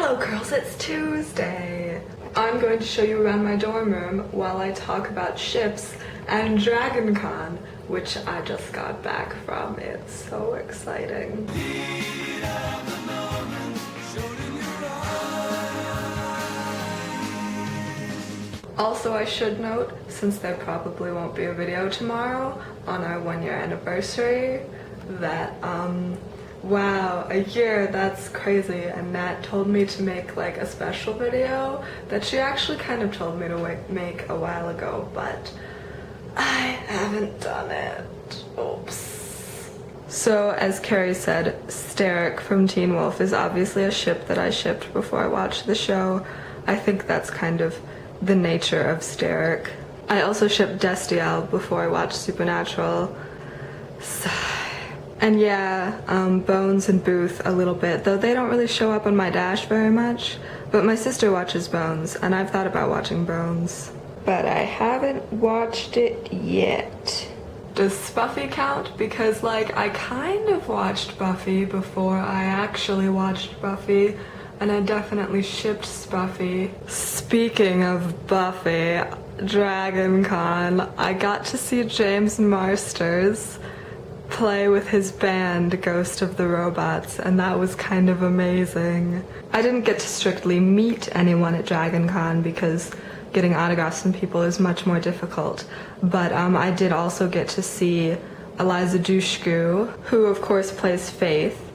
Hello girls, it's Tuesday. I'm going to show you around my dorm room while I talk about ships and Dragon Con, which I just got back from. It's so exciting. Also, I should note, since there probably won't be a video tomorrow on our 1-year anniversary, that wow, a year, that's crazy. And Nat told me to make like a special video that she actually kind of told me to make a while ago, but I haven't done it. Oops. So, as Carrie said, Sterek from Teen Wolf is obviously a ship that I shipped before I watched the show. I think that's kind of the nature of Sterek. I also shipped Destiel before I watched Supernatural. And yeah, Bones and Booth a little bit, though they don't really show up on my dash very much. But my sister watches Bones, and I've thought about watching Bones. But I haven't watched it yet. Does Buffy count? Because like, I kind of watched Buffy before I actually watched Buffy, and I definitely shipped Buffy. Speaking of Buffy, Dragon Con, I got to see James Marsters play with his band Ghost of the Robots, and that was kind of amazing. I didn't get to strictly meet anyone at Dragon Con because getting autographs from people is much more difficult, but I did also get to see Eliza Dushku, who of course plays Faith,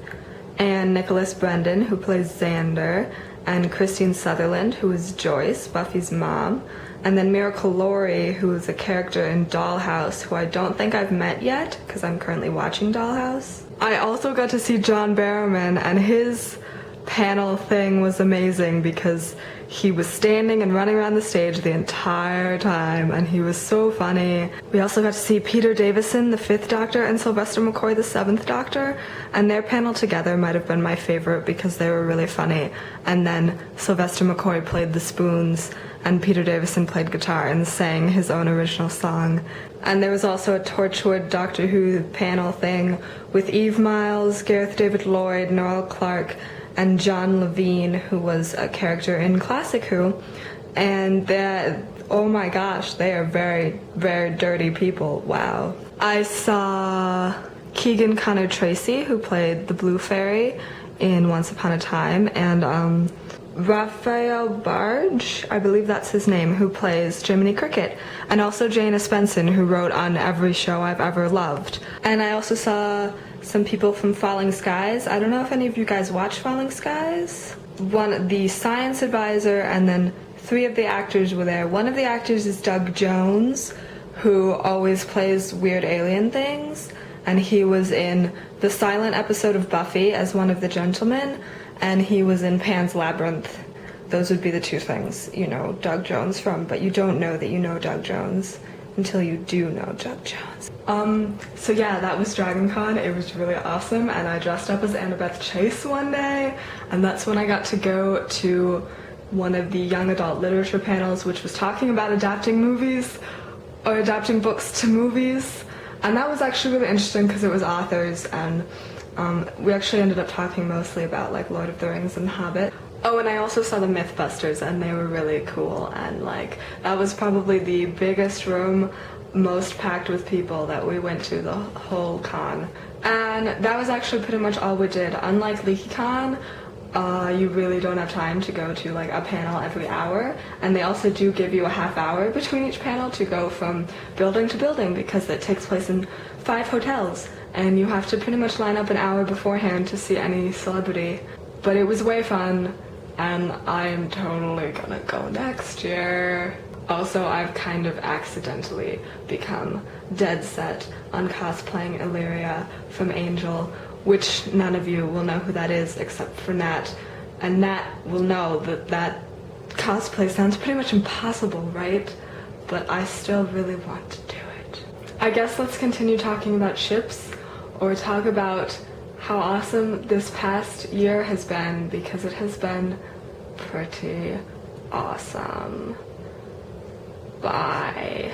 and Nicholas Brendan, who plays Xander, and Christine Sutherland, who is Joyce, Buffy's mom, and then Miracle Laurie, who is a character in Dollhouse, who I don't think I've met yet, because I'm currently watching Dollhouse. I also got to see John Barrowman, and his panel thing was amazing because he was standing and running around the stage the entire time, and he was so funny. We also got to see Peter Davison, the 5th Doctor, and Sylvester McCoy, the 7th Doctor, and their panel together might have been my favorite because they were really funny. And then Sylvester McCoy played the spoons, and Peter Davison played guitar and sang his own original song. And there was also a Torchwood Doctor Who panel thing with Eve Miles, Gareth David Lloyd, Noel Clarke, and John Levine, who was a character in Classic Who. And that, oh my gosh, they are very, very dirty people. Wow. I saw Keegan Connor Tracy, who played the Blue Fairy in Once Upon a Time, and Raphael Barge, I believe that's his name, who plays Jiminy Cricket, and also Jane Espenson, who wrote on every show I've ever loved. And I also saw some people from Falling Skies. I don't know if any of you guys watch Falling Skies. The science advisor, and then 3 of the actors were there. One of the actors is Doug Jones, who always plays weird alien things, and he was in the silent episode of Buffy as one of the gentlemen, and he was in Pan's Labyrinth. Those would be the 2 things you know Doug Jones from, but you don't know that you know Doug Jones until you do know Doug Jones. So yeah, that was Dragon Con. It was really awesome, and I dressed up as Annabeth Chase one day, and that's when I got to go to one of the young adult literature panels, which was talking about adapting movies, or adapting books to movies, and that was actually really interesting because it was authors, and we actually ended up talking mostly about like Lord of the Rings and Hobbit. Oh, and I also saw the Mythbusters, and they were really cool, and like, that was probably the biggest room, most packed with people that we went to the whole con. And that was actually pretty much all we did. Unlike LeakyCon, you really don't have time to go to like a panel every hour, and they also do give you a half hour between each panel to go from building to building because it takes place in 5 hotels, and you have to pretty much line up an hour beforehand to see any celebrity. But it was way fun, and I am totally gonna go next year. Also, I've kind of accidentally become dead set on cosplaying Illyria from Angel, which none of you will know who that is except for Nat. And Nat will know that that cosplay sounds pretty much impossible, right? But I still really want to do it. I guess let's continue talking about ships, or talk about how awesome this past year has been, because it has been pretty awesome. Bye.